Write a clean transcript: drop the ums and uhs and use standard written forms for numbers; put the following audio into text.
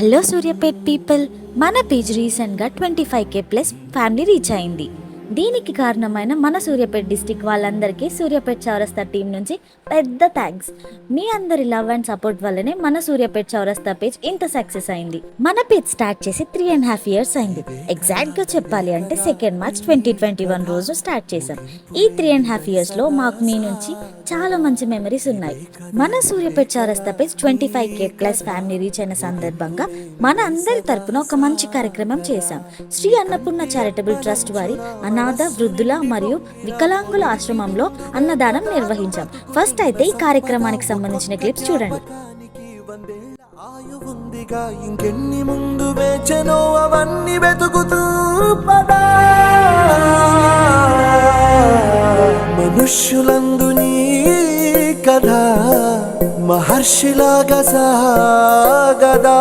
Hello Suryapet people, మన page రీసెంట్గా 25K plus family reach అయింది. దీనికి కారణమైన మన సూర్యాపేట్ డిస్టిక్ వాళ్ళందరికీ సూర్యాపేట్ చౌరస్తా టీం నుంచి పెద్ద థ్యాంక్స్. మీ అందరి లవ్ అండ్ సపోర్ట్ వల్లనే మన సూర్యాపేట్ చౌరస్తా పేజ్ ఇంత సక్సెస్ అయింది. మన పేజ్ స్టార్ట్ చేసి 3.5 years అయింది. ఎగ్జాక్ట్గా చెప్పాలి అంటే 2 March 2021 రోజు స్టార్ట్ చేశాం. ఈ 3.5 yearsలో మాకు మీ నుంచి చాలా మంచి మెమరీస్ ఉన్నాయి. మన సూర్యాపేట్ చౌరస్తా page 25K plus family reach అయిన సందర్భంగా మన అందరి తరపున ఒక మంచి కార్యక్రమం చేశాం. శ్రీ అన్నపూర్ణ చారిటబుల్ ట్రస్ట్ వారి అనాథ, వృద్ధుల మరియు వికలాంగుల ఆశ్రమంలో అన్నదానం నిర్వహించాం. ఫస్ట్ అయితే ఈ కార్యక్రమానికి సంబంధించిన క్లిప్స్ చూడండి. ఇంకెన్ని ముందు వేచనో అవన్నీ వెతుకుతూ పదా మనుష్యులందు నీ కథ మహర్షిలాగా సాగదా.